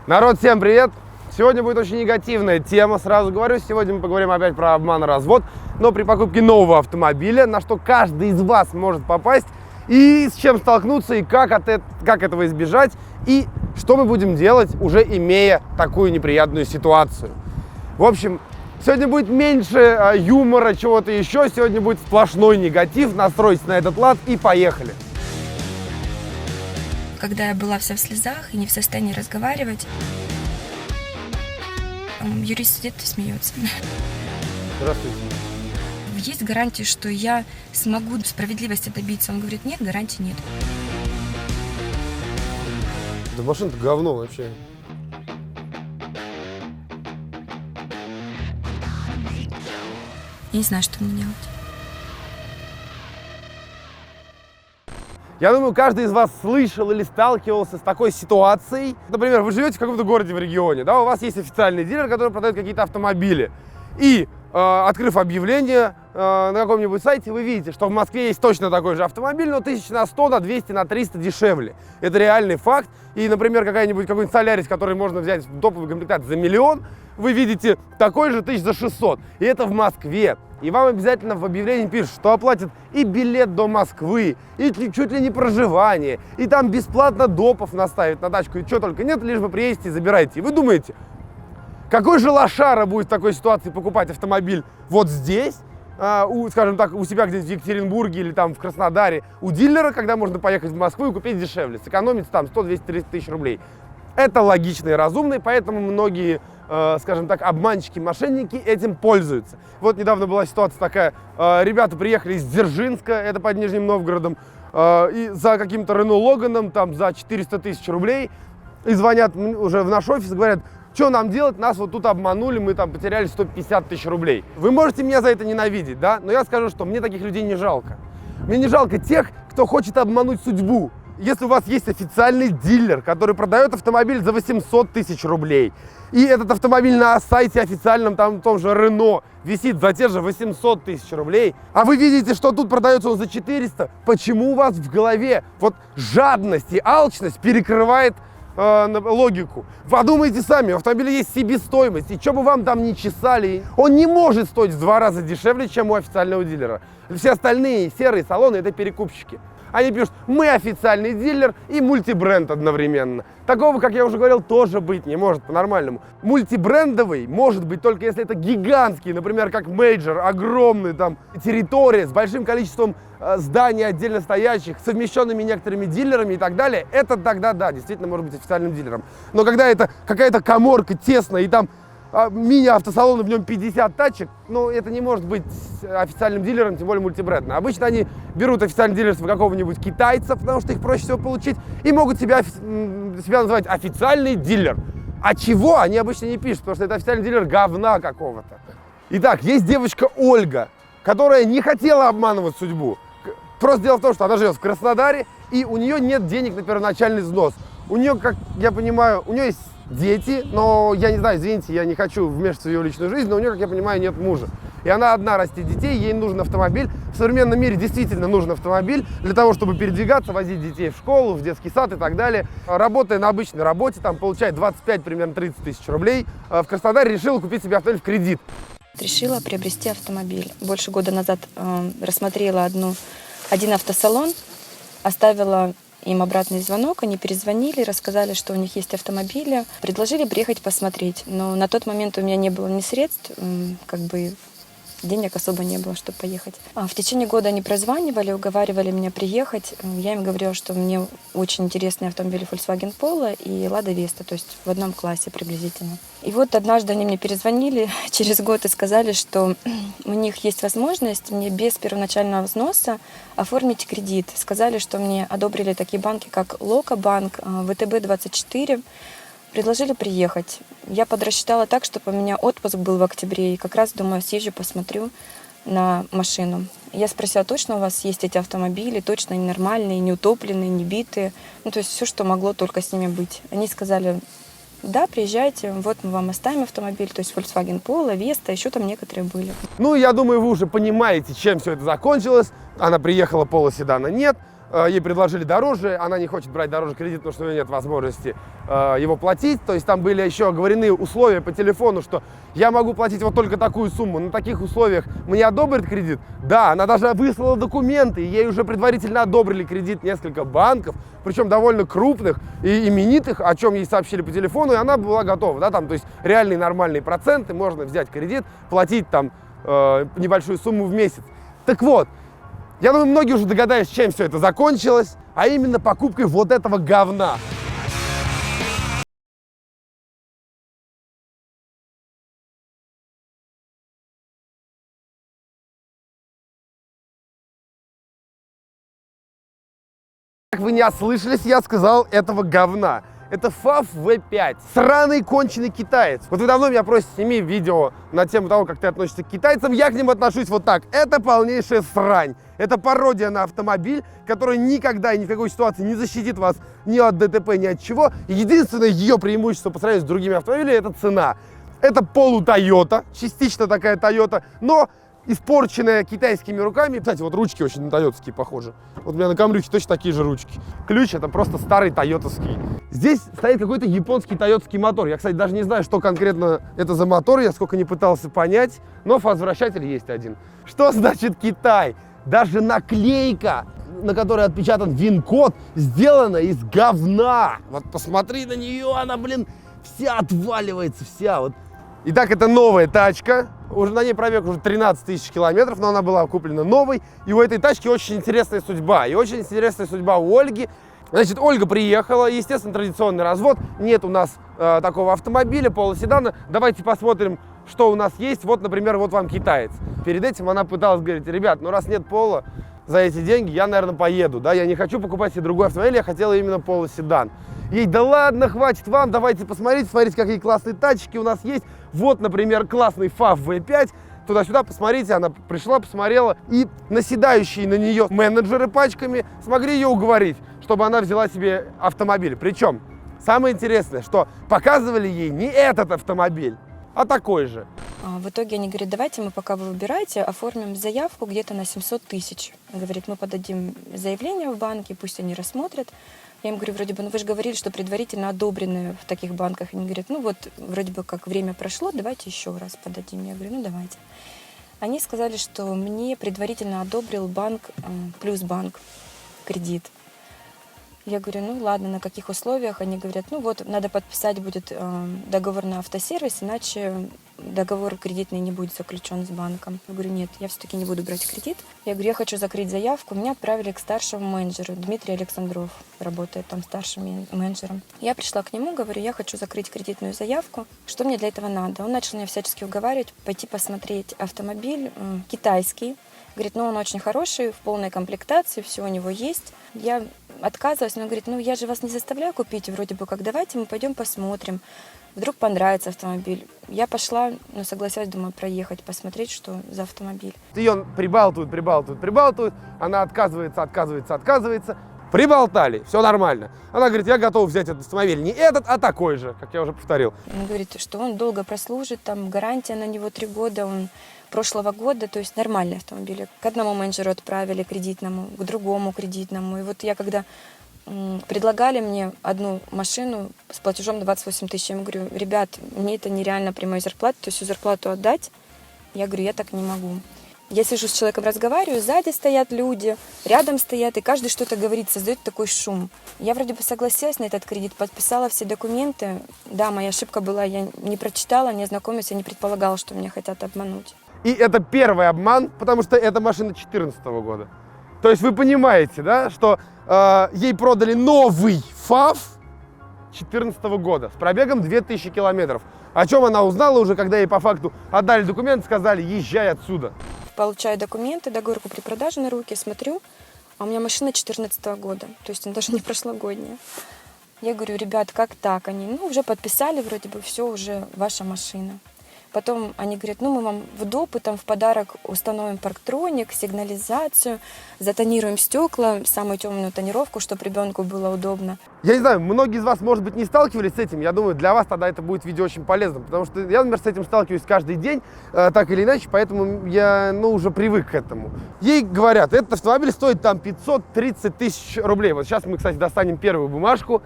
Народ, всем привет! Сегодня будет очень негативная тема, сразу говорю. Сегодня мы поговорим опять про обман и развод, но при покупке нового автомобиля, на что каждый из вас может попасть, и с чем столкнуться, и как этого избежать, и что мы будем делать, уже имея такую неприятную ситуацию. В общем, сегодня будет меньше юмора, чего-то еще, сегодня будет сплошной негатив. Настройтесь на этот лад и поехали! Когда я была вся в слезах и не в состоянии разговаривать, юрист сидит и смеется. Здравствуйте. Есть гарантии, что я смогу справедливости добиться? Он говорит, нет, гарантий нет. Да машина-то говно вообще. Я не знаю, что мне делать. Я думаю, каждый из вас слышал или сталкивался с такой ситуацией. Например, вы живете в каком-то городе в регионе, да, у вас есть официальный дилер, который продает какие-то автомобили. И, открыв объявление на каком-нибудь сайте, вы видите, что в Москве есть точно такой же автомобиль, но тысяч на 100, на 200, на 300 дешевле. Это реальный факт. И, например, какой-нибудь Солярис, который можно взять в топовой комплектации за 1 000 000, вы видите такой же тысяч за 600. И это в Москве. И вам обязательно в объявлении пишут, что оплатят и билет до Москвы, и чуть ли не проживание, и там бесплатно допов наставят на тачку, и что только нет, лишь бы приедете и забираете. И вы думаете, какой же лошара будет в такой ситуации покупать автомобиль вот здесь, скажем так, у себя где-нибудь в Екатеринбурге или там в Краснодаре, у дилера, когда можно поехать в Москву и купить дешевле, сэкономить там 100, 200, 300 тысяч рублей. Это логично и разумно, и поэтому многие, скажем так, обманщики, мошенники этим пользуются. Вот недавно была ситуация такая, ребята приехали из Дзержинска, это под Нижним Новгородом, и за каким-то Рено Логаном, там за 400 тысяч рублей, и звонят уже в наш офис и говорят, что нам делать, нас вот тут обманули, мы там потеряли 150 тысяч рублей. Вы можете меня за это ненавидеть, да? Но я скажу, что мне таких людей не жалко. Мне не жалко тех, кто хочет обмануть судьбу. Если у вас есть официальный дилер, который продает автомобиль за 800 тысяч рублей, и этот автомобиль на сайте официальном, там, том же Renault, висит за те же 800 тысяч рублей, а вы видите, что тут продается он за 400, почему у вас в голове вот жадность и алчность перекрывает логику? Подумайте сами, у автомобиля есть себестоимость, и что бы вам там ни чесали, он не может стоить в 2 раза дешевле, чем у официального дилера. Все остальные серые салоны – это перекупщики. Они пишут, мы официальный дилер и мультибренд одновременно. Такого, как я уже говорил, тоже быть не может по-нормальному. Мультибрендовый может быть только если это гигантский, например, как Мейджор, огромный там территория с большим количеством зданий отдельно стоящих, совмещенными некоторыми дилерами и так далее. Это тогда, да, действительно может быть официальным дилером. Но когда это какая-то каморка тесная и там мини-автосалон, в нем 50 тачек, ну, это не может быть официальным дилером, тем более мультибрендным. Обычно они берут официальное дилерство какого-нибудь китайца, потому что их проще всего получить, и могут себя называть официальный дилер. А чего они обычно не пишут, потому что это официальный дилер говна какого-то. Итак, есть девочка Ольга, которая не хотела обманывать судьбу. Просто дело в том, что она живет в Краснодаре, и у нее нет денег на первоначальный взнос. У нее, как я понимаю, у нее есть дети, но я не знаю, извините, я не хочу вмешиваться в ее личную жизнь, но у нее, как я понимаю, нет мужа. И она одна растит детей, ей нужен автомобиль. В современном мире действительно нужен автомобиль для того, чтобы передвигаться, возить детей в школу, в детский сад и так далее. Работая на обычной работе, там получает 25, примерно 30 тысяч рублей, в Краснодаре решила купить себе автомобиль в кредит. Решила приобрести автомобиль. Больше года назад рассмотрела один автосалон, оставила им обратный звонок, они перезвонили, рассказали, что у них есть автомобили, предложили приехать посмотреть. Но на тот момент у меня не было ни средств, денег особо не было, чтобы поехать. В течение года они прозванивали, уговаривали меня приехать. Я им говорила, что мне очень интересны автомобили Volkswagen Polo и Lada Vesta, то есть в одном классе приблизительно. И вот однажды они мне перезвонили через год и сказали, что у них есть возможность мне без первоначального взноса оформить кредит. Сказали, что мне одобрили такие банки, как Лока-банк, ВТБ-24. Предложили приехать. Я подрасчитала так, чтобы у меня отпуск был в октябре. И как раз, думаю, съезжу, посмотрю на машину. Я спросила, точно у вас есть эти автомобили, точно они нормальные, не утопленные, не битые. Ну, то есть все, что могло только с ними быть. Они сказали, да, приезжайте, вот мы вам оставим автомобиль, то есть Volkswagen Polo, Vesta, еще там некоторые были. Ну, я думаю, вы уже понимаете, чем все это закончилось. Она приехала, Polo седана нет. ей предложили дороже, она не хочет брать дороже кредит, потому что у нее нет возможности его платить. То есть там были еще оговорены условия по телефону, что я могу платить вот только такую сумму. На таких условиях мне одобрят кредит? Да, она даже выслала документы, и ей уже предварительно одобрили кредит несколько банков, причем довольно крупных и именитых, о чем ей сообщили по телефону, и она была готова, да, там, то есть реальные нормальные проценты, можно взять кредит, платить там небольшую сумму в месяц. Так вот, я думаю, многие уже догадались, чем все это закончилось, а именно покупкой вот этого говна. Как вы не ослышались, я сказал этого говна. Это FAV V5. Сраный конченый китаец. Вот вы давно меня просите, сними видео на тему того, как ты относишься к китайцам. Я к ним отношусь вот так. Это полнейшая срань. Это пародия на автомобиль, который никогда и ни в какой ситуации не защитит вас ни от ДТП, ни от чего. И единственное ее преимущество по сравнению с другими автомобилями – это цена. Это полу-Тойота, частично такая Тойота, но испорченная китайскими руками. Кстати, вот ручки очень на тойотские похожи. Вот у меня на камрюхе точно такие же ручки. Ключ это просто старый тойотовский. Здесь стоит какой-то японский тойотский мотор. Я, кстати, даже не знаю, что конкретно это за мотор, я сколько не пытался понять, но фаз-вращатель есть один. Что значит Китай? Даже наклейка, на которой отпечатан ВИН-код, сделана из говна. Вот посмотри на нее, она, блин, вся отваливается, вся вот. Итак, это новая тачка, уже на ней пробег уже 13 тысяч километров, но она была куплена новой. И у этой тачки очень интересная судьба. И очень интересная судьба у Ольги. Значит, Ольга приехала, естественно, традиционный развод. Нет у нас такого автомобиля, полуседана. Давайте посмотрим, что у нас есть. Вот, например, вот вам китаец. Перед этим она пыталась говорить: ребят, ну раз нет пола за эти деньги, я, наверное, поеду. Да? Я не хочу покупать себе другой автомобиль, я хотела именно полуседан. Ей: да ладно, хватит вам, давайте посмотрите, смотрите, какие классные тачки у нас есть. Вот, например, классный FAV V5. Туда-сюда посмотрите, она пришла, посмотрела. И наседающие на нее менеджеры пачками смогли ее уговорить, чтобы она взяла себе автомобиль. Причем, самое интересное, что показывали ей не этот автомобиль, а такой же. В итоге они говорят: давайте мы, пока вы выбираете, оформим заявку где-то на 700 тысяч. Говорит, мы подадим заявление в банке, пусть они рассмотрят. Я им говорю: вроде бы, ну вы же говорили, что предварительно одобрены в таких банках. Они говорят: ну вот, вроде бы как время прошло, давайте еще раз подадим. Я говорю: ну давайте. Они сказали, что мне предварительно одобрил банк, Плюсбанк, кредит. Я говорю: ну ладно, на каких условиях? Они говорят: ну вот, надо подписать будет договор на автосервис, иначе договор кредитный не будет заключен с банком. Я говорю: нет, я все-таки не буду брать кредит. Я говорю: я хочу закрыть заявку. Меня отправили к старшему менеджеру. Дмитрий Александров работает там старшим менеджером. Я пришла к нему, говорю: я хочу закрыть кредитную заявку. Что мне для этого надо? Он начал меня всячески уговаривать пойти посмотреть автомобиль китайский. Говорит: ну он очень хороший, в полной комплектации, все у него есть. Я отказывалась, но он говорит: ну я же вас не заставляю купить, вроде бы как, давайте мы пойдем посмотрим. Вдруг понравится автомобиль. Я пошла, но согласилась, думаю, проехать, посмотреть, что за автомобиль. Ее прибалтывают. Она отказывается. Приболтали, все нормально. Она говорит: я готова взять этот автомобиль. Не этот, а такой же, как я уже повторил. Он говорит, что он долго прослужит, там гарантия на него 3 года, он прошлого года, то есть нормальный автомобиль. К одному менеджеру отправили кредитному, к другому кредитному. И вот я когда предлагали мне одну машину с платежом 28 тысяч, я ему говорю: ребят, мне это нереально при моей зарплате, то есть всю зарплату отдать. Я говорю: я так не могу. Я сижу с человеком, разговариваю, сзади стоят люди, рядом стоят, и каждый что-то говорит, создает такой шум. Я вроде бы согласилась на этот кредит, подписала все документы. Да, моя ошибка была, я не прочитала, не ознакомилась, я не предполагала, что меня хотят обмануть. И это первый обман, потому что это машина 2014 года. То есть вы понимаете, да, что ей продали новый FAV 2014 года с пробегом 2000 километров. О чем она узнала уже, когда ей по факту отдали документы, сказали: езжай отсюда. Получаю документы, договор купли-продажи на руки, смотрю, а у меня машина 2014 года, то есть она даже не прошлогодняя. Я говорю: ребят, как так? Они: ну, уже подписали, вроде бы, все, уже ваша машина. Потом они говорят, ну мы вам в доп. И там в подарок установим парктроник, сигнализацию, затонируем стекла, самую темную тонировку, чтобы ребенку было удобно. Я не знаю, многие из вас, может быть, не сталкивались с этим. Я думаю, для вас тогда это будет видео очень полезным, потому что я, например, с этим сталкиваюсь каждый день, так или иначе, поэтому я, уже привык к этому. Ей говорят, этот автомобиль стоит там 530 тысяч рублей. Вот сейчас мы, кстати, достанем первую бумажку,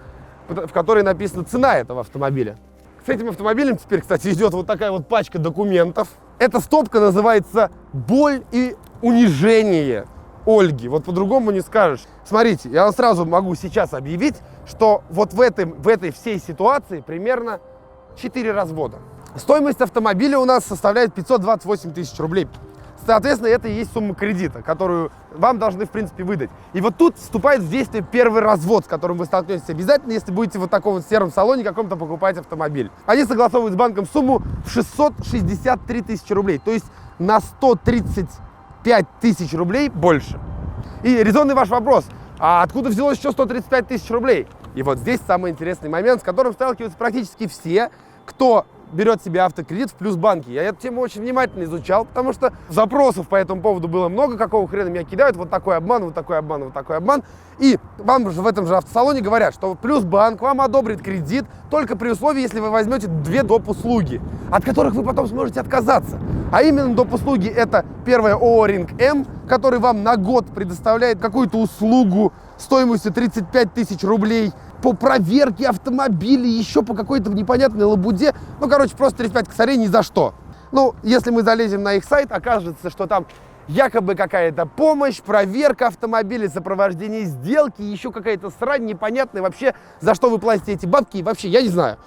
в которой написана цена этого автомобиля. С этим автомобилем теперь, кстати, идет вот такая вот пачка документов. Эта стопка называется «Боль и унижение Ольги». Вот по-другому не скажешь. Смотрите, я вам сразу могу сейчас объявить, что вот в этой всей ситуации примерно 4 развода. Стоимость автомобиля у нас составляет 528 тысяч рублей. Соответственно, это и есть сумма кредита, которую вам должны, в принципе, выдать. И вот тут вступает в действие первый развод, с которым вы столкнетесь обязательно, если будете в вот таком вот сером салоне каком-то покупать автомобиль. Они согласовывают с банком сумму в 663 тысячи рублей, то есть на 135 тысяч рублей больше. И резонный ваш вопрос, а откуда взялось еще 135 тысяч рублей? И вот здесь самый интересный момент, с которым сталкиваются практически все, кто берет себе автокредит в Плюсбанке. Я эту тему очень внимательно изучал, потому что запросов по этому поводу было много, какого хрена меня кидают, вот такой обман, вот такой обман, вот такой обман. И вам же в этом же автосалоне говорят, что Плюсбанк вам одобрит кредит только при условии, если вы возьмете 2 доп. Услуги, от которых вы потом сможете отказаться. А именно доп. Услуги это первое ООО «Ринг М», который вам на год предоставляет какую-то услугу стоимостью 35 тысяч рублей по проверке автомобилей, еще по какой-то непонятной лабуде. Просто 35 косарей ни за что. Если мы залезем на их сайт, окажется, что там якобы какая-то помощь, проверка автомобиля, сопровождение сделки, еще какая-то срань непонятная вообще, за что вы платите эти бабки, и вообще, я не знаю.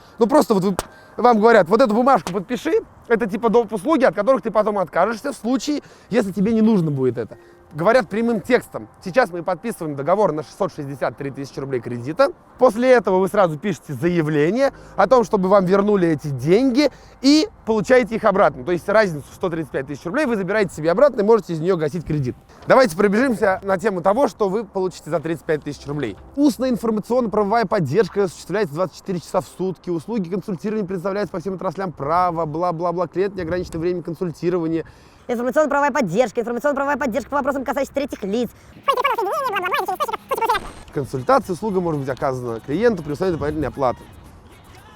Вам говорят, вот эту бумажку подпиши, это типа доп. Услуги, от которых ты потом откажешься в случае, если тебе не нужно будет это. Говорят прямым текстом. Сейчас мы подписываем договор на 663 тысячи рублей кредита. После этого вы сразу пишете заявление о том, чтобы вам вернули эти деньги и получаете их обратно. То есть разницу в 135 тысяч рублей вы забираете себе обратно и можете из нее гасить кредит. Давайте пробежимся на тему того, что вы получите за 35 тысяч рублей. Устная информационно-правовая поддержка осуществляется 24 часа в сутки. Услуги консультирования предоставляются по всем отраслям права, бла-бла-бла. Клиент неограниченное время консультирования. Информационно-правовая поддержка по вопросам, касающимся третьих лиц. Консультация, услуга может быть оказана клиенту при условии дополнительной оплаты.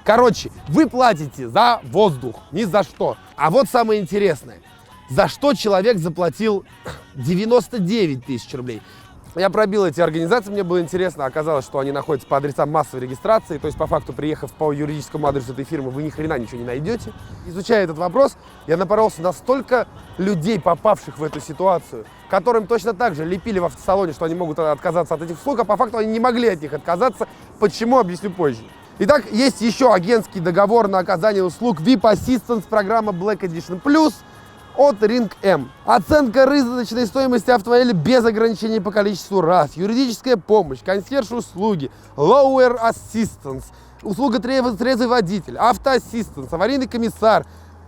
Короче, вы платите за воздух, ни за что. А вот самое интересное. За что человек заплатил 99 тысяч рублей? Я пробил эти организации, мне было интересно. Оказалось, что они находятся по адресам массовой регистрации. То есть, по факту, приехав по юридическому адресу этой фирмы, вы ни хрена ничего не найдете. Изучая этот вопрос, я напоролся на столько людей, попавших в эту ситуацию, которым точно так же лепили в автосалоне, что они могут отказаться от этих услуг, а по факту они не могли от них отказаться. Почему, объясню позже. Итак, есть еще агентский договор на оказание услуг VIP Assistance, программа Black Edition Plus от Ринг М. Оценка рыночной стоимости автомобиля без ограничений по количеству раз, юридическая помощь, консьерж-услуги, Lower Assistance, услуга трезвый водитель, автоассистенс, аварийный комиссар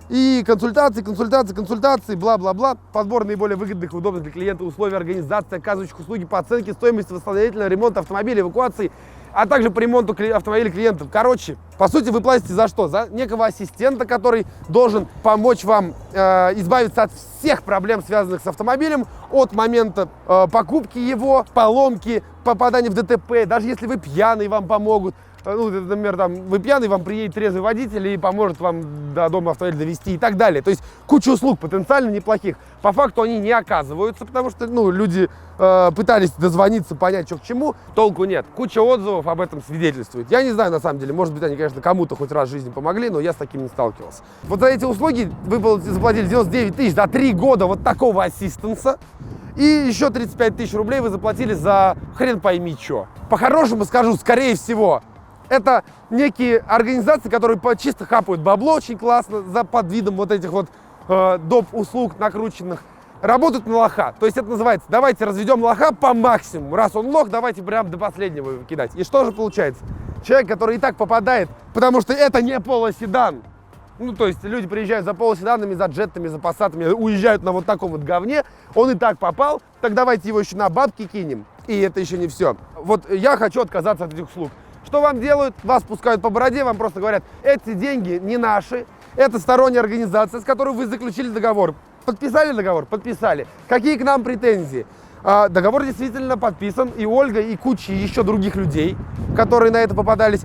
и консультации, бла-бла-бла, подбор наиболее выгодных и удобных для клиента условий организации, оказывающих услуги по оценке стоимости восстановительного ремонта автомобиля, эвакуации, а также по ремонту автомобилей клиентов. Короче, по сути, вы платите за что? За некого ассистента, который должен помочь вам избавиться от всех проблем, связанных с автомобилем, от момента покупки его, поломки, попадания в ДТП. Даже если вы пьяный, вам помогут. Например, вы пьяный, вам приедет трезвый водитель и поможет вам до дома автомобиль довести и так далее. То есть куча услуг потенциально неплохих. По факту они не оказываются, потому что люди пытались дозвониться, понять, что к чему. Толку нет. Куча отзывов об этом свидетельствует. Я не знаю, на самом деле, может быть, они, конечно, кому-то хоть раз в жизни помогли, но я с таким не сталкивался. Вот за эти услуги вы заплатили 99 тысяч за 3 года вот такого ассистенса. И еще 35 тысяч рублей вы заплатили за хрен пойми что. По-хорошему скажу, скорее всего, это некие организации, которые чисто хапают бабло очень классно под видом вот этих вот доп. Услуг накрученных. Работают на лоха. То есть это называется, давайте разведем лоха по максимуму. Раз он лох, давайте прям до последнего его кидать. И что же получается? Человек, который и так попадает, потому что это не полоседан. То есть люди приезжают за полоседанами, за джеттами, за пассатами, уезжают на вот таком вот говне. Он и так попал, так давайте его еще на бабки кинем. И это еще не все. Вот я хочу отказаться от этих услуг. Что вам делают? Вас пускают по бороде, вам просто говорят, эти деньги не наши, Это сторонняя организация, с которой вы заключили договор. Подписали договор? Подписали. Какие к нам претензии? Договор действительно подписан, и Ольга, и куча еще других людей, которые на это попадались,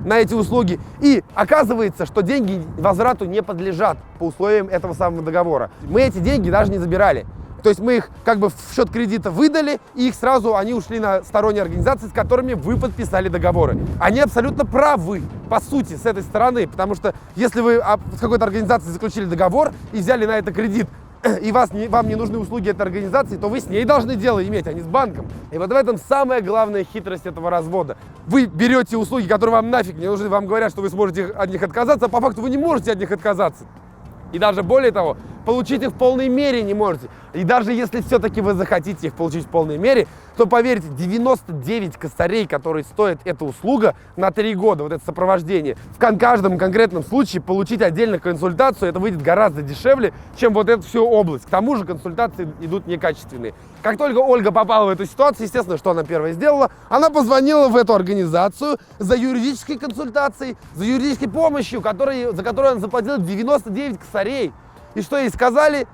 на эти услуги. И оказывается, что деньги возврату не подлежат по условиям этого самого договора. Мы эти деньги даже не забирали. То есть мы их как бы в счет кредита выдали, и их сразу они ушли на сторонние организации, с которыми вы подписали договоры. Они абсолютно правы, по сути, с этой стороны, потому что если вы с какой-то организацией заключили договор и взяли на это кредит, и вам не нужны услуги этой организации, то вы с ней должны дело иметь, а не с банком. И вот в этом самая главная хитрость этого развода. Вы берете услуги, которые вам нафиг не нужны, вам говорят, что вы сможете от них отказаться, а по факту вы не можете от них отказаться. И даже более того, получить их в полной мере не можете. И даже если все-таки вы захотите их получить в полной мере, то поверьте, 99 косарей, которые стоит эта услуга на 3 года, вот это сопровождение, в каждом конкретном случае получить отдельно консультацию, это выйдет гораздо дешевле, чем вот эту всю область. К тому же консультации идут некачественные. Как только Ольга попала в эту ситуацию, естественно, что она первое сделала? Она позвонила в эту организацию за юридической консультацией, за юридической помощью, за которую она заплатила 99 косарей. И что ей сказали?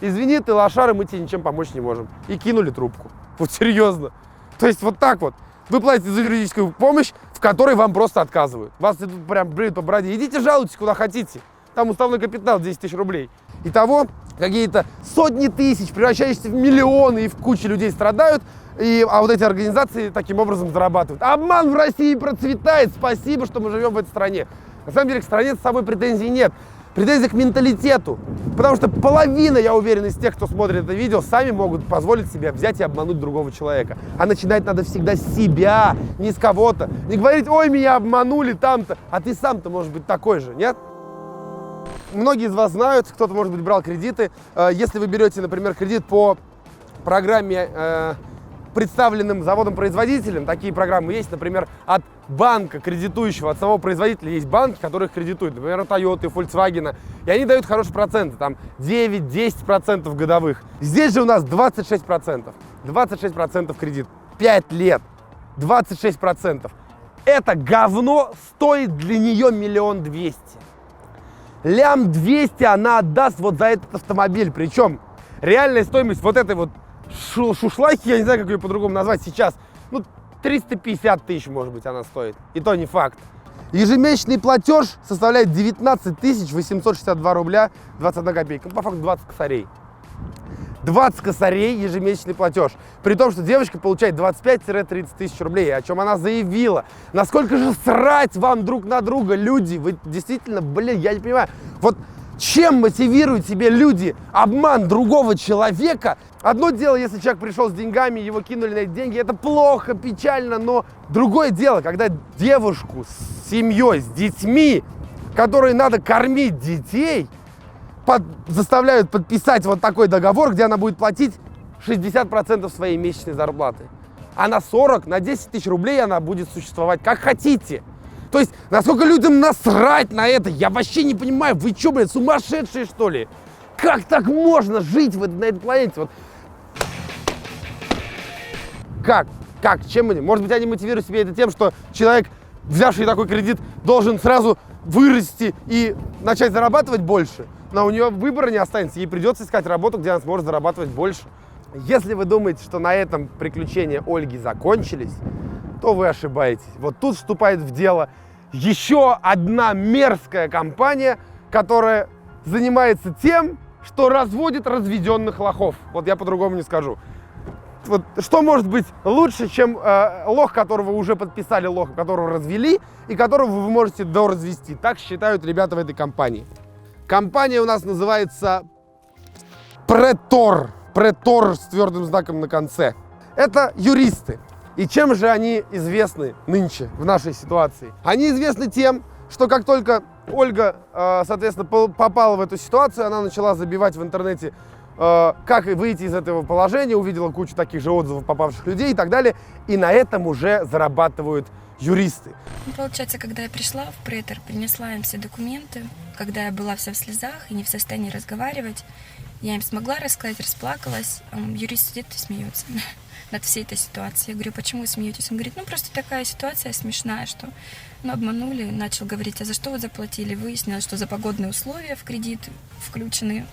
Извини, ты лошара, мы тебе ничем помочь не можем. И кинули трубку. Вот серьезно. То есть вот так вот. Вы платите за юридическую помощь, в которой вам просто отказывают. Вас тут прям бреют по бороде. Идите жалуйтесь куда хотите. Там уставной капитал 10 тысяч рублей. Итого какие-то сотни тысяч, превращающиеся в миллионы, и в кучу людей страдают. А вот эти организации таким образом зарабатывают. Обман в России процветает. Спасибо, что мы живем в этой стране. На самом деле к стране с собой претензий нет. Претензии к менталитету. Потому что половина, я уверен, из тех, кто смотрит это видео, сами могут позволить себе взять и обмануть другого человека. А начинать надо всегда с себя, не с кого-то. Не говорить, ой, меня обманули там-то. А ты сам-то может быть такой же, нет? Многие из вас знают, кто-то, может быть, брал кредиты. Если вы берете, например, кредит по программе, представленным заводом-производителем, такие программы есть, например, от банка кредитующего, от самого производителя есть банки, которые их кредитуют, например, Toyota, Volkswagen, и они дают хорошие проценты, там 9-10% годовых. Здесь же у нас 26%. 26% кредит. 5 лет. 26%. Это говно стоит для нее 1 200 000. 1 200 000 она отдаст вот за этот автомобиль. Причем реальная стоимость вот этой вот шушлайки, я не знаю, как ее по-другому назвать сейчас, 350 тысяч, может быть, она стоит. И то не факт. Ежемесячный платеж составляет 19 862 рубля 21 копейка. По факту 20 косарей. 20 косарей ежемесячный платеж. При том, что девочка получает 25-30 тысяч рублей, о чем она заявила. Насколько же срать вам друг на друга, люди? Вы действительно, я не понимаю. Вот чем мотивируют себе люди обман другого человека? Одно дело, если человек пришел с деньгами, его кинули на эти деньги, это плохо, печально, но другое дело, когда девушку с семьей, с детьми, которой надо кормить детей, заставляют подписать вот такой договор, где она будет платить 60% своей месячной зарплаты. А на 40, на 10 тысяч рублей она будет существовать как хотите. То есть, насколько людям насрать на это, я вообще не понимаю, вы что, блядь, сумасшедшие, что ли? Как так можно жить на этой планете? Вот. Как? Чем они? Может быть, они мотивируют себе это тем, что человек, взявший такой кредит, должен сразу вырасти и начать зарабатывать больше? Но у нее выбора не останется, ей придется искать работу, где она сможет зарабатывать больше. Если вы думаете, что на этом приключения Ольги закончились, то вы ошибаетесь. Вот тут вступает в дело еще одна мерзкая компания, которая занимается тем, что разводит разведенных лохов. Вот я по-другому не скажу. Вот что может быть лучше, чем лох, которого уже подписали, лох, которого развели, и которого вы можете доразвести. Так считают ребята в этой компании. Компания у нас называется Претор. Претор с твердым знаком на конце. Это юристы. И чем же они известны нынче в нашей ситуации? Они известны тем, что как только Ольга, соответственно, попала в эту ситуацию, она начала забивать в интернете, как выйти из этого положения, увидела кучу таких же отзывов попавших людей и так далее. И на этом уже зарабатывают юристы. Получается, когда я пришла в Претор, принесла им все документы, когда я была вся в слезах и не в состоянии разговаривать, я им смогла рассказать, расплакалась. Юрист сидит и смеется. над всей этой ситуацией. Я говорю, почему вы смеетесь? Он говорит, ну просто такая ситуация смешная, что обманули. Начал говорить, а за что вы заплатили? Выяснилось, что за погодные условия в кредит включены,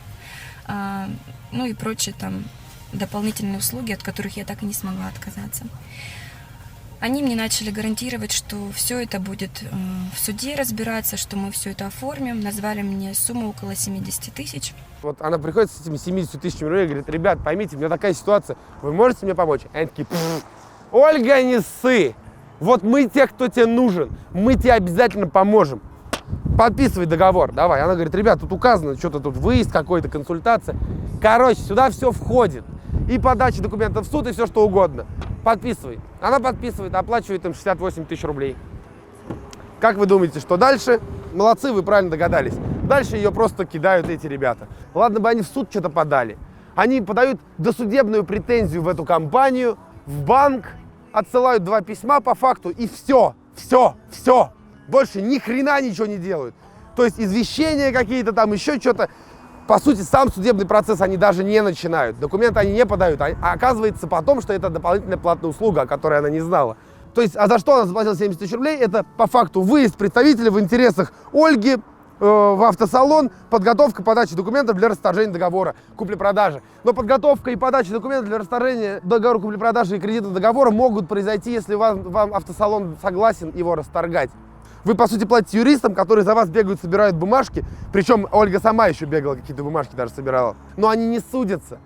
ну и прочие там дополнительные услуги, от которых я так и не смогла отказаться. Они мне начали гарантировать, что все это будет в суде разбираться, что мы все это оформим. Назвали мне сумму около 70 тысяч. Вот она приходит с этими 70 тысячами рублей и говорит, ребят, поймите, у меня такая ситуация, вы можете мне помочь? Они такие, Ольга, не ссы, вот мы те, кто тебе нужен, мы тебе обязательно поможем. Подписывай договор, давай. Она говорит, ребят, тут указано, что-то тут выезд какой-то, консультация. Короче, сюда все входит. И подача документов в суд, и все что угодно. Подписывай. Она подписывает, оплачивает им 68 тысяч рублей. Как вы думаете, что дальше? Молодцы, вы правильно догадались. Дальше ее просто кидают эти ребята. Ладно бы они в суд что-то подали. Они подают досудебную претензию в эту компанию, в банк, отсылают 2 письма по факту, и все. Больше ни хрена ничего не делают. То есть извещения какие-то там, еще что-то. По сути, сам судебный процесс они даже не начинают. Документы они не подают. А оказывается потом, что это дополнительная платная услуга, о которой она не знала. То есть, а за что она заплатила 70 тысяч рублей? Это по факту выезд представителя в интересах Ольги в автосалон, подготовка подачи документов для расторжения договора купли-продажи. Но подготовка и подача документов для расторжения договора купли-продажи и кредитного договора могут произойти, если вам автосалон согласен его расторгать. Вы, по сути, платите юристам, которые за вас бегают, собирают бумажки. Причем Ольга сама еще бегала, какие-то бумажки даже собирала. Но они не судятся.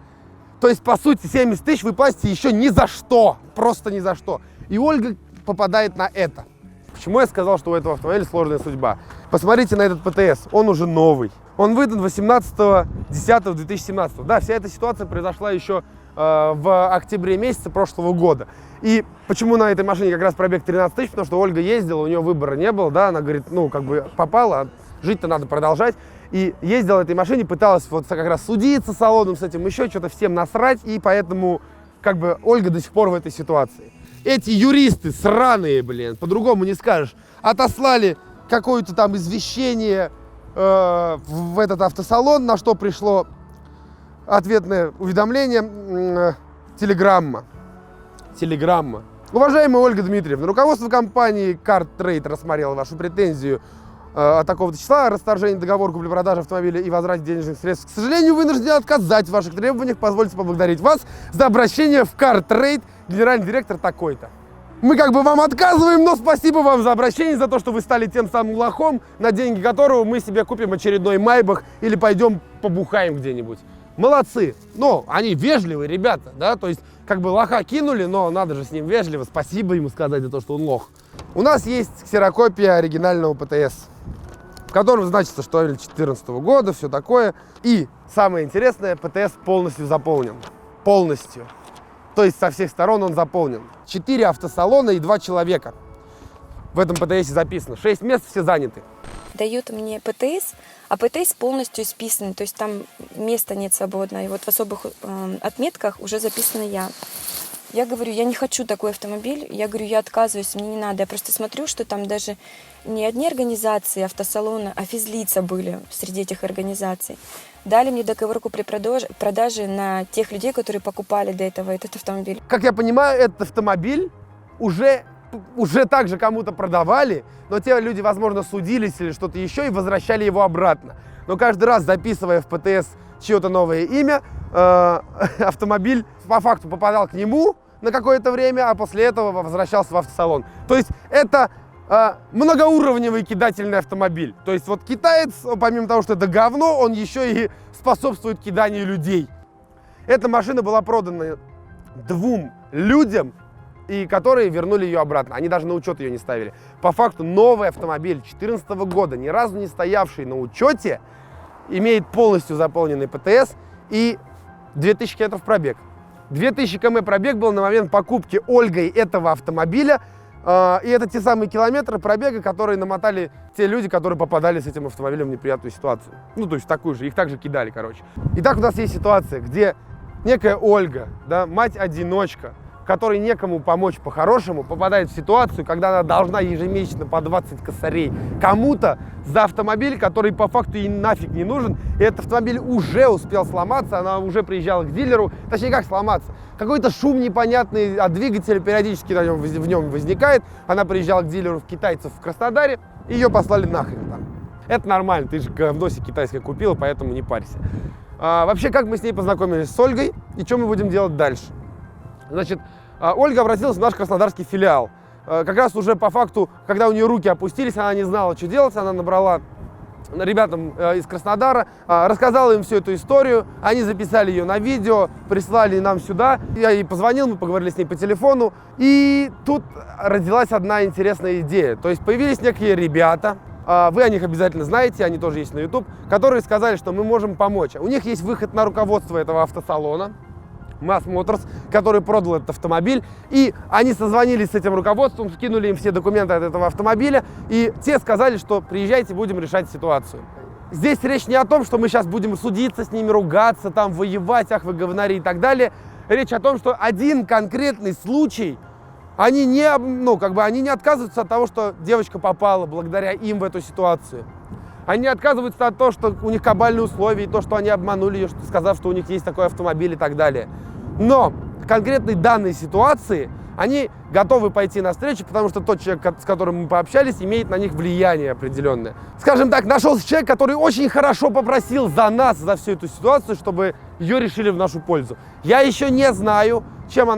То есть, по сути, 70 тысяч вы платите еще ни за что. Просто ни за что. И Ольга попадает на это. Почему я сказал, что у этого автомобиля сложная судьба? Посмотрите на этот ПТС. Он уже новый. Он выдан 18.10.2017. Да, вся эта ситуация произошла еще в октябре месяце прошлого года. И почему на этой машине как раз пробег 13 тысяч? Потому что Ольга ездила, у нее выбора не было, да, она говорит, ну, как бы попала, жить-то надо продолжать. И ездила на этой машине, пыталась вот как раз судиться с салоном, с этим еще что-то, всем насрать, и поэтому, как бы, Ольга до сих пор в этой ситуации. Эти юристы сраные, блин, по-другому не скажешь, отослали какое-то там извещение в этот автосалон, на что пришло ответное уведомление, телеграмма. Уважаемая Ольга Дмитриевна, руководство компании Car Trade рассмотрело вашу претензию от такого-то числа о расторжении договора купли-продажи автомобиля и возврате денежных средств. К сожалению, вынуждены отказать в ваших требованиях. Позвольте поблагодарить вас за обращение в Car Trade, генеральный директор такой-то. Мы как бы вам отказываем, но спасибо вам за обращение, за то, что вы стали тем самым лохом, на деньги которого мы себе купим очередной Майбах или пойдем побухаем где-нибудь. Молодцы. Но они вежливые ребята, да, то есть как бы лоха кинули, но надо же с ним вежливо, спасибо ему сказать за то, что он лох. У нас есть ксерокопия оригинального ПТС, в котором значится, что 2014 года, все такое. И самое интересное, ПТС полностью заполнен. Полностью. То есть со всех сторон он заполнен. 4 автосалона и 2 человека. В этом ПТСе записано. 6 мест, все заняты. Дают мне ПТС, а ПТС полностью исписан, то есть там места нет свободно. И вот в особых отметках уже записана я. Я говорю, я не хочу такой автомобиль. Я говорю, я отказываюсь, мне не надо. Я просто смотрю, что там даже не одни организации автосалона, а физлица были среди этих организаций. Дали мне договор купли-продажи на тех людей, которые покупали до этого этот автомобиль. Как я понимаю, этот автомобиль уже также кому-то продавали, но те люди, возможно, судились или что-то еще и возвращали его обратно. Но каждый раз, записывая в ПТС чье-то новое имя, автомобиль по факту попадал к нему на какое-то время, а после этого возвращался в автосалон. То есть это многоуровневый кидательный автомобиль. То есть вот китаец, помимо того, что это говно, он еще и способствует киданию людей. Эта машина была продана 2 людям, и которые вернули ее обратно. Они даже на учет ее не ставили. По факту новый автомобиль 2014 года, ни разу не стоявший на учете, имеет полностью заполненный ПТС и 2000 километров пробег. 2000 км пробег был на момент покупки Ольгой этого автомобиля. И это те самые километры пробега, которые намотали те люди, которые попадали с этим автомобилем в неприятную ситуацию. Ну, то есть такую же, их также кидали, короче. Итак, у нас есть ситуация, где некая Ольга, да, мать-одиночка, которой некому помочь по-хорошему, попадает в ситуацию, когда она должна ежемесячно по 20 косарей кому-то за автомобиль, который по факту ей нафиг не нужен, и этот автомобиль уже успел сломаться, она уже приезжала к дилеру, точнее как сломаться, какой-то шум непонятный от двигателя периодически в нем возникает, она приезжала к дилеру в китайцев в Краснодаре, и ее послали нахрен там. Это нормально, ты же говно себе китайское купила, поэтому не парься. Вообще, как мы с ней познакомились с Ольгой и что мы будем делать дальше? Значит, Ольга обратилась в наш краснодарский филиал. Как раз уже по факту, когда у нее руки опустились, она не знала, что делать, она набрала ребятам из Краснодара, рассказала им всю эту историю, они записали ее на видео, прислали нам сюда. Я ей позвонил, мы поговорили с ней по телефону, и тут родилась одна интересная идея. То есть появились некие ребята, вы о них обязательно знаете, они тоже есть на YouTube, которые сказали, что мы можем помочь. У них есть выход на руководство этого автосалона, Mass Motors, который продал этот автомобиль, и они созвонились с этим руководством, скинули им все документы от этого автомобиля, и те сказали, что приезжайте, будем решать ситуацию. Здесь речь не о том, что мы сейчас будем судиться с ними, ругаться, там, воевать, ах вы говнари и так далее. Речь о том, что один конкретный случай, они не отказываются от того, что девочка попала благодаря им в эту ситуацию. Они отказываются от того, что у них кабальные условия, и то, что они обманули ее, сказав, что у них есть такой автомобиль и так далее. Но в конкретной данной ситуации они готовы пойти навстречу, потому что тот человек, с которым мы пообщались, имеет на них влияние определенное. Скажем так, нашелся человек, который очень хорошо попросил за нас, за всю эту ситуацию, чтобы ее решили в нашу пользу. Я еще не знаю, как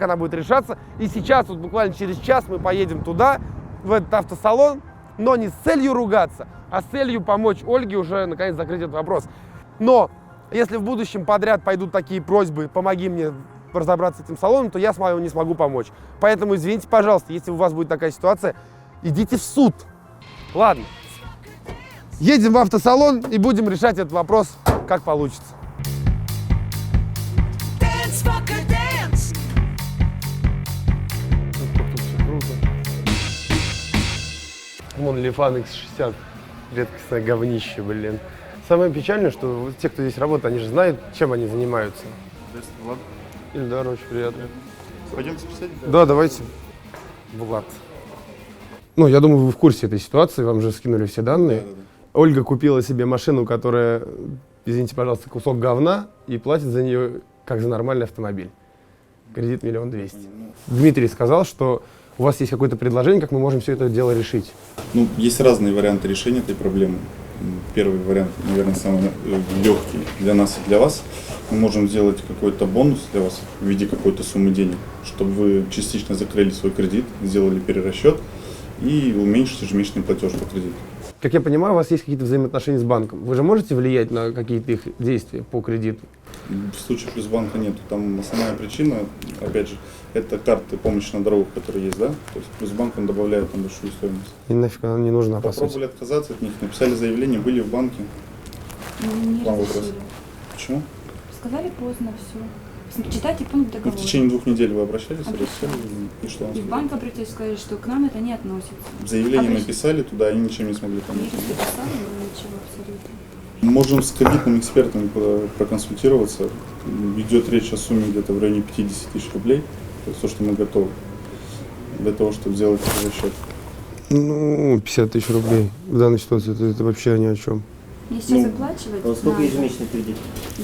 она будет решаться. И сейчас, вот буквально через час, мы поедем туда, в этот автосалон, но не с целью ругаться, а с целью помочь Ольге уже, наконец, закрыть этот вопрос. Но если в будущем подряд пойдут такие просьбы, помоги мне разобраться с этим салоном, то я с вами не смогу помочь. Поэтому извините, пожалуйста, если у вас будет такая ситуация, идите в суд. Ладно, едем в автосалон и будем решать этот вопрос, как получится. Вон Лифан X60, редкостное говнище, блин. Самое печальное, что те, кто здесь работает, они же знают, чем они занимаются. Здравствуйте, Влад. Ильдар, очень приятно. Пойдемте писать? Да, давайте. Влад. Ну, я думаю, вы в курсе этой ситуации, вам же скинули все данные. Да. Ольга купила себе машину, которая, извините, пожалуйста, кусок говна, и платит за нее как за нормальный автомобиль. Кредит 1 200 000. Дмитрий сказал, что у вас есть какое-то предложение, как мы можем все это дело решить. Ну, есть разные варианты решения этой проблемы. Первый вариант, наверное, самый легкий для нас и для вас. Мы можем сделать какой-то бонус для вас в виде какой-то суммы денег, чтобы вы частично закрыли свой кредит, сделали перерасчет и уменьшить ежемесячный платеж по кредиту. Как я понимаю, у вас есть какие-то взаимоотношения с банком. Вы же можете влиять на какие-то их действия по кредиту? В случае плюс банка нет. Там основная причина, опять же, это карты помощи на дорогах, которые есть, да? То есть плюс банк он добавляет там большую стоимость. И нафиг она не нужна, по сути. Попробовали отказаться от них, написали заявление, были в банке. Не Вам вопрос. разрешили. Почему? Сказали поздно, все. Читайте пункт Ну, в договора. течение 2 недель вы обращались, Обращалась. и что вам И в сказали? банк обратились, сказали, что к нам это не относится. Заявление Обращ- написали туда, они ничем не смогли помочь. Не расписали, ничего абсолютно. Можем с кредитным экспертом проконсультироваться. Идет речь о сумме где-то в районе 50 000 рублей. То есть то, что мы готовы для того, чтобы сделать расчет. Ну, 50 000 рублей в данной ситуации, это вообще ни о чем. Мне сейчас Ну, выплачивать А сколько надо ежемесячный кредит?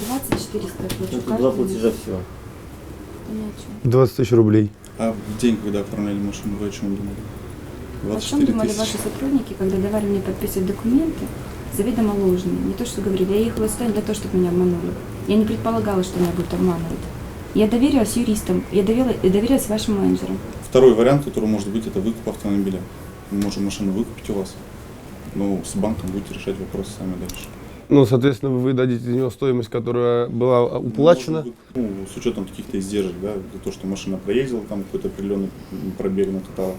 2400 Ну, плачу тут два каждый платежа месяц. всего. Это ни о чем. 20 000 рублей. А в день, когда оформляли машину, вы о чем думали? О чем думали ваши сотрудники, когда давали мне подписывать документы, заведомо ложные? Не то, что говорили, я ехала сюда не для того, чтобы меня обманули. Я не предполагала, что меня будут обманывать. Я доверилась юристам, я доверилась вашим менеджерам. Второй вариант, который может быть, это выкуп автомобиля. Мы можем машину выкупить у вас. Но с банком будете решать вопросы сами дальше. Ну, соответственно, вы дадите за него стоимость, которая была уплачена. Ну, с учетом каких-то издержек, да, за то, что машина проездила, там какой-то определенный пробег накатала.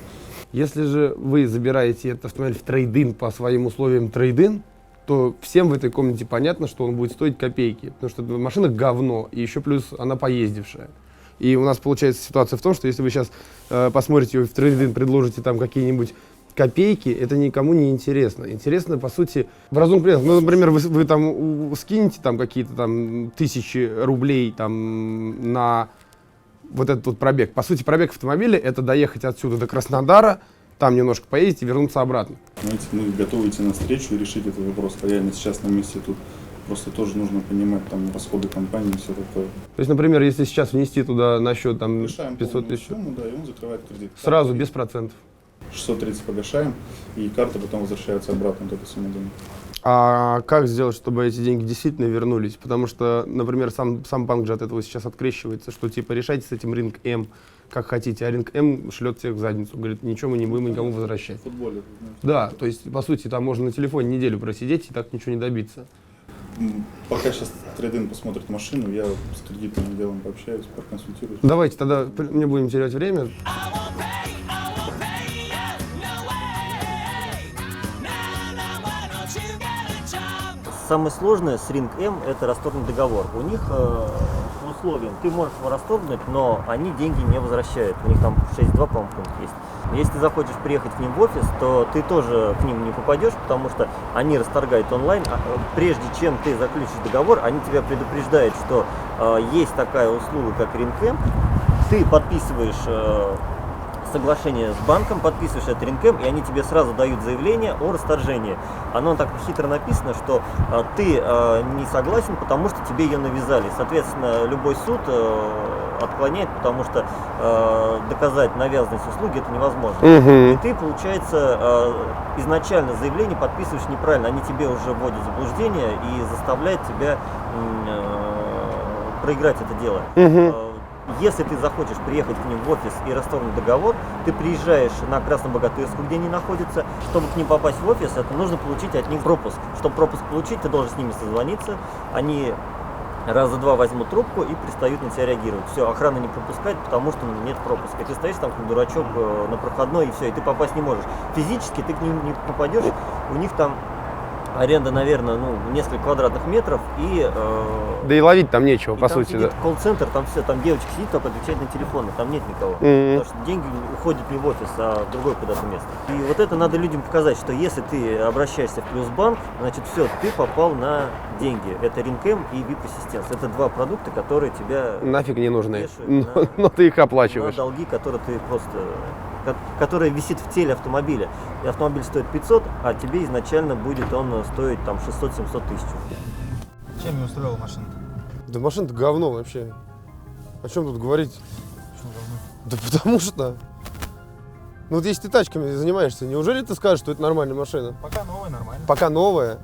Если же вы забираете этот автомобиль в трейд-ин по своим условиям трейд-ин, то всем в этой комнате понятно, что он будет стоить копейки. Потому что эта машина говно, и еще плюс она поездившая. И у нас получается ситуация в том, что если вы сейчас посмотрите ее в трейд-ин, предложите там какие-нибудь копейки, это никому не интересно. Интересно, по сути, в разумных пределах. Ну, например, вы там скинете там какие-то там 1000 рублей там на вот этот вот пробег. По сути, пробег автомобиля — это доехать отсюда до Краснодара, там немножко поездить и вернуться обратно. Знаете, мы готовы идти навстречу и решить этот вопрос. Реально сейчас на месте тут просто тоже нужно понимать там расходы компании и все такое. То есть, например, если сейчас внести туда на счет там Решаем 500 тысяч, сумму, да, и он закрывает кредит. сразу, без процентов. 630 погашаем, и карта потом возвращается обратно, вот эта сумма денег. А как сделать, чтобы эти деньги действительно вернулись? Потому что, например, сам банк же от этого сейчас открещивается, что типа решайте с этим ринг М как хотите, а ринг М шлет всех в задницу, говорит, ничего мы не будем никому возвращать. В футболе, знаете. Да, то есть, по сути, там можно на телефоне неделю просидеть и так ничего не добиться. Пока сейчас трейд-ин посмотрит машину, я с кредитным делом пообщаюсь, проконсультируюсь. Давайте тогда не будем терять время. Самое сложное с Ring M — это расторгнуть договор. У них по условиям ты можешь его расторгнуть, но они деньги не возвращают. У них там 6.2, по-моему, пункт есть. Если ты захочешь приехать к ним в офис, то ты тоже к ним не попадешь, потому что они расторгают онлайн. Прежде чем ты заключишь договор, они тебя предупреждают, что есть такая услуга, как Ring M. Ты подписываешь соглашение с банком, подписываешь это Ring M, и они тебе сразу дают заявление о расторжении. Оно так хитро написано, что ты не согласен, потому что тебе ее навязали. Соответственно, любой суд отклоняет, потому что доказать навязанность услуги это невозможно. И ты, получается, изначально заявление подписываешь неправильно. Они тебе уже вводят в заблуждение и заставляют тебя проиграть это дело. Если ты захочешь приехать к ним в офис и расторгнуть договор, ты приезжаешь на Краснобогатырскую, где они находятся. Чтобы к ним попасть в офис, это нужно получить от них пропуск. Чтобы пропуск получить, ты должен с ними созвониться. Они раза два возьмут трубку и перестают на тебя реагировать. Все, охрана не пропускает, потому что нет пропуска. И ты стоишь там как дурачок на проходной, и все, и ты попасть не можешь. Физически ты к ним не попадешь, у них там аренда, наверное, несколько квадратных метров, и Да и ловить там нечего, по сути, да. Колл-центр, там все, там девочка сидит, только отвечает на телефоны, там нет никого. Потому что деньги уходят не в офис, а в другое куда-то место. И вот это надо людям показать, что если ты обращаешься в Плюсбанк, значит все, ты попал на деньги. Это Ring M и VIP Assistance. Это два продукта, которые тебя Нафиг не нужны, вешают но ты их на оплачиваешь. долги, которые ты просто... которая висит в теле автомобиля. И автомобиль стоит 500, а тебе изначально будет он стоить там 600-700 тысяч. Чем не устроила машина? Да машина-то говно вообще. О чем тут говорить? Почему говно? Да потому что... Ну вот если ты тачками занимаешься, неужели ты скажешь, что это нормальная машина? Пока новая, нормально. Пока новая.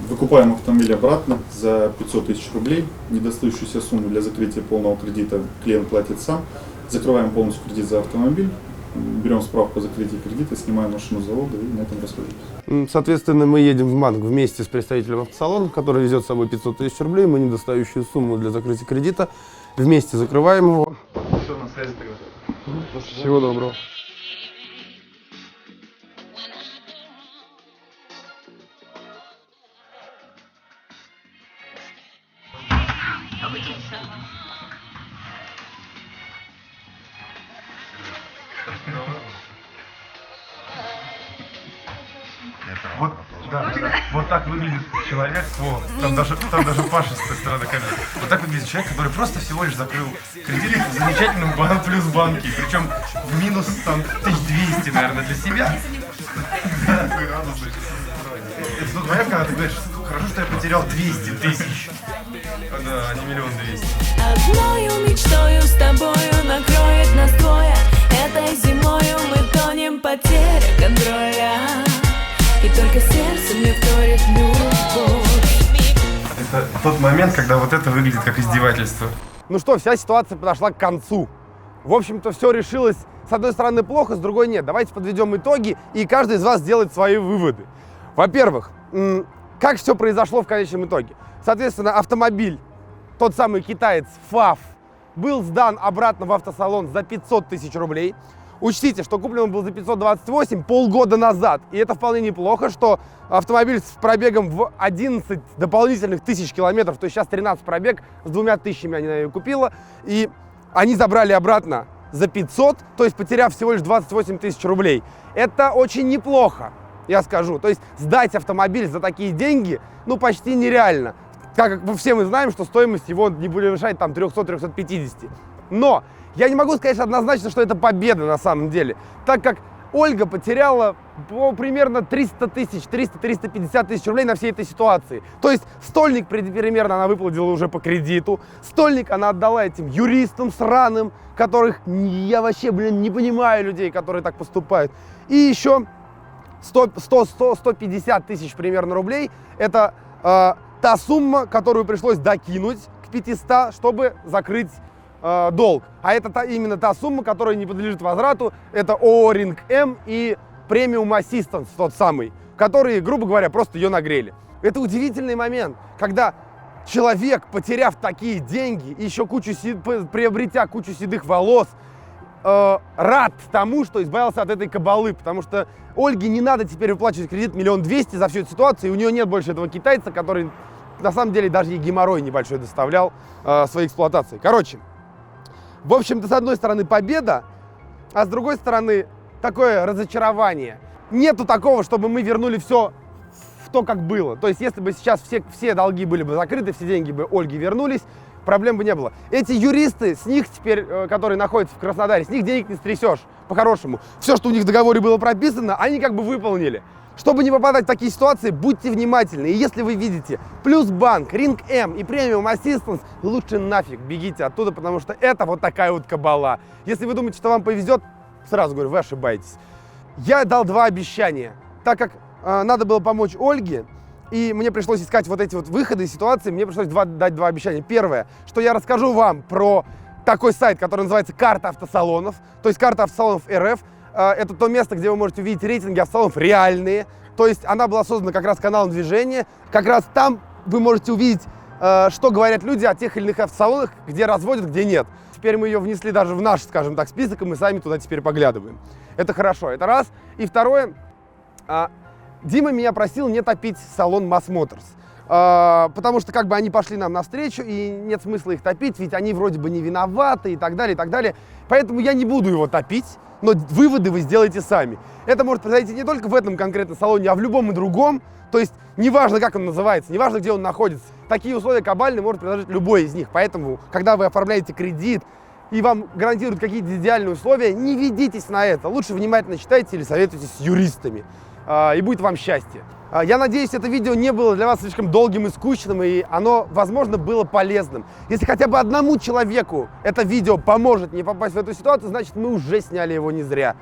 Выкупаем автомобиль обратно за 500 тысяч рублей. Недостающуюся сумму для закрытия полного кредита клиент платит сам. Закрываем полностью кредит за автомобиль. Берем справку о закрытии кредита, снимаем машину с завода и на этом расходимся. Соответственно, мы едем в банк вместе с представителем автосалона, который везет с собой 500 тысяч рублей. Мы недостающую сумму для закрытия кредита вместе закрываем его. Все, на связи тогда. Всего доброго. Вот, да, вот так выглядит человек, там даже Паша с той стороны камеры. Вот так выглядит человек, который просто всего лишь закрыл кредит в замечательном Плюсбанке, причем в минус там 1200, наверное, для себя. Это тот момент, когда ты говоришь, хорошо, что я потерял 200 тысяч, а не 1 200 000. Одною мечтою с тобою накроет нас двое. Этой зимою мы тонем, потеря контроля. И только сердце мне вторит любовь. Это тот момент, когда вот это выглядит как издевательство. Ну что, вся ситуация подошла к концу. В общем-то, все решилось с одной стороны плохо, с другой нет. Давайте подведем итоги, и каждый из вас сделает свои выводы. Во-первых, как все произошло в конечном итоге? Соответственно, автомобиль, тот самый китаец ФАВ, был сдан обратно в автосалон за 500 тысяч рублей. Учтите, что куплен он был за 528 полгода назад. И это вполне неплохо, что автомобиль с пробегом в 11 дополнительных тысяч километров, то есть сейчас 13 пробег, с 2000 они, наверное, купила. И они забрали обратно за 500, то есть потеряв всего лишь 28 тысяч рублей. Это очень неплохо, я скажу. То есть сдать автомобиль за такие деньги, ну, почти нереально. Так как все мы знаем, что стоимость его не будет превышать там 300-350. Но я не могу сказать однозначно, что это победа на самом деле, так как Ольга потеряла примерно 300 тысяч, 300-350 тысяч рублей на всей этой ситуации. То есть стольник примерно она выплатила уже по кредиту, стольник она отдала этим юристам сраным, которых я вообще, не понимаю людей, которые так поступают. И еще 100-150 тысяч примерно рублей – это та сумма, которую пришлось докинуть к 500, чтобы закрыть долг. А это именно та сумма, которая не подлежит возврату. Это ООО «Ринг М» и премиум ассистанс тот самый, которые, грубо говоря, просто ее нагрели. Это удивительный момент, когда человек, потеряв такие деньги, и еще приобретя кучу седых волос, рад тому, что избавился от этой кабалы, потому что Ольге не надо теперь выплачивать кредит 1 200 000 за всю эту ситуацию, и у нее нет больше этого китайца, который на самом деле даже ей геморрой небольшой доставлял своей эксплуатации. Короче, в общем-то, с одной стороны победа, а с другой стороны такое разочарование. Нету такого, чтобы мы вернули все в то, как было. То есть, если бы сейчас все долги были бы закрыты, все деньги бы Ольге вернулись, проблем бы не было. Эти юристы, с них теперь, которые находятся в Краснодаре, с них денег не стрясешь, по-хорошему. Все, что у них в договоре было прописано, они как бы выполнили. Чтобы не попадать в такие ситуации, будьте внимательны. И если вы видите Плюсбанк, Ринг М и премиум ассистанс, лучше нафиг бегите оттуда, потому что это вот такая вот кабала. Если вы думаете, что вам повезет, сразу говорю, вы ошибаетесь. Я дал 2 обещания, так как надо было помочь Ольге, и мне пришлось искать вот эти вот выходы из ситуации, мне пришлось дать 2 обещания. Первое, что я расскажу вам про такой сайт, который называется «Карта автосалонов», то есть «Карта автосалонов РФ». Это то место, где вы можете увидеть рейтинги автосалонов реальные. То есть она была создана как раз каналом движения. Как раз там вы можете увидеть, что говорят люди о тех или иных автосалонах, где разводят, где нет. Теперь мы ее внесли даже в наш, скажем так, список, и мы сами туда теперь поглядываем. Это хорошо, это раз. И второе, Дима меня просил не топить салон Mass Motors. Потому что как бы они пошли нам навстречу, и нет смысла их топить, ведь они вроде бы не виноваты и так далее, и так далее. Поэтому я не буду его топить, но выводы вы сделаете сами. Это может произойти не только в этом конкретном салоне, а в любом и другом. То есть неважно, как он называется, неважно, где он находится. Такие условия кабальные может предложить любой из них. Поэтому, когда вы оформляете кредит и вам гарантируют какие-то идеальные условия, не ведитесь на это. Лучше внимательно читайте или советуйтесь с юристами. И будет вам счастье. Я надеюсь, это видео не было для вас слишком долгим и скучным, и оно, возможно, было полезным. Если хотя бы одному человеку это видео поможет не попасть в эту ситуацию, значит, мы уже сняли его не зря.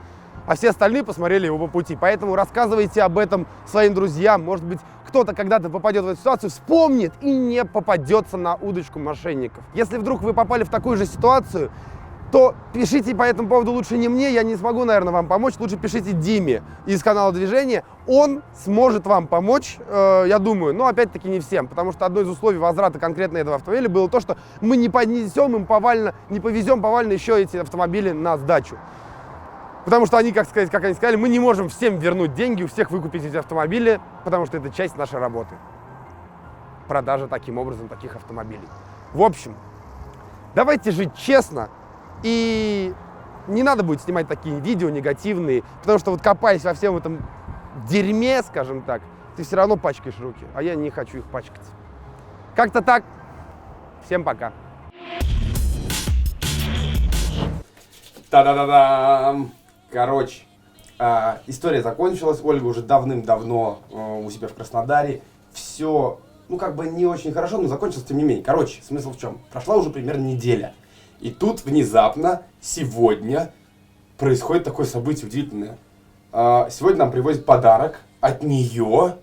А все остальные посмотрели его по пути. Поэтому рассказывайте об этом своим друзьям. Может быть, кто-то когда-то попадет в эту ситуацию, вспомнит и не попадется на удочку мошенников. Если вдруг вы попали в такую же ситуацию, то пишите по этому поводу лучше не мне, я не смогу, наверное, вам помочь. Лучше пишите Диме из канала движения. Он сможет вам помочь, я думаю, но опять-таки не всем, потому что одно из условий возврата конкретно этого автомобиля было то, что мы не поднесем им повально, не повезем повально еще эти автомобили на сдачу. Потому что они, как они сказали, мы не можем всем вернуть деньги, у всех выкупить эти автомобили, потому что это часть нашей работы. Продажа таким образом таких автомобилей. В общем, давайте жить честно. И не надо будет снимать такие видео негативные, потому что вот копаясь во всем этом дерьме, скажем так, ты все равно пачкаешь руки, а я не хочу их пачкать. Как-то так. Всем пока. Та-да-да-дам! Короче, история закончилась. Ольга уже давным-давно у себя в Краснодаре. Все, как бы не очень хорошо, но закончилось тем не менее. Короче, смысл в чем? Прошла уже примерно неделя. И тут внезапно, сегодня, происходит такое событие удивительное. Сегодня нам привозят подарок от нее,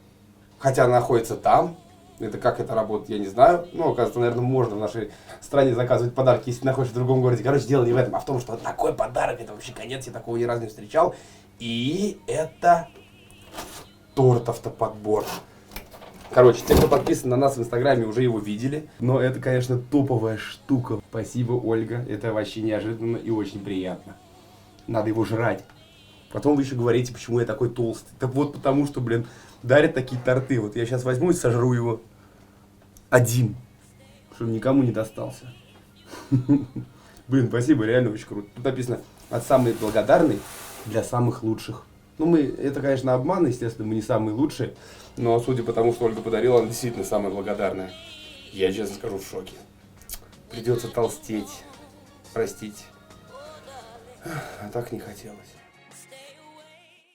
хотя она находится там. Это как это работает, я не знаю. Оказывается, наверное, можно в нашей стране заказывать подарки, если ты находишься в другом городе. Короче, дело не в этом, а в том, что такой подарок, это вообще конец, я такого ни разу не встречал. И это торт автоподбор. Короче, те, кто подписан на нас в Инстаграме, уже его видели. Но это, конечно, топовая штука. Спасибо, Ольга. Это вообще неожиданно и очень приятно. Надо его жрать. Потом вы еще говорите, почему я такой толстый. Так вот потому, что, дарят такие торты. Вот я сейчас возьму и сожру его один. Чтобы никому не достался. Спасибо, реально очень круто. Тут написано: от самой благодарной для самых лучших. Это, конечно, обман, естественно, мы не самые лучшие. Но судя по тому, что Ольга подарила, она действительно самая благодарная. Я, честно скажу, в шоке. Придется толстеть. простите. А так не хотелось.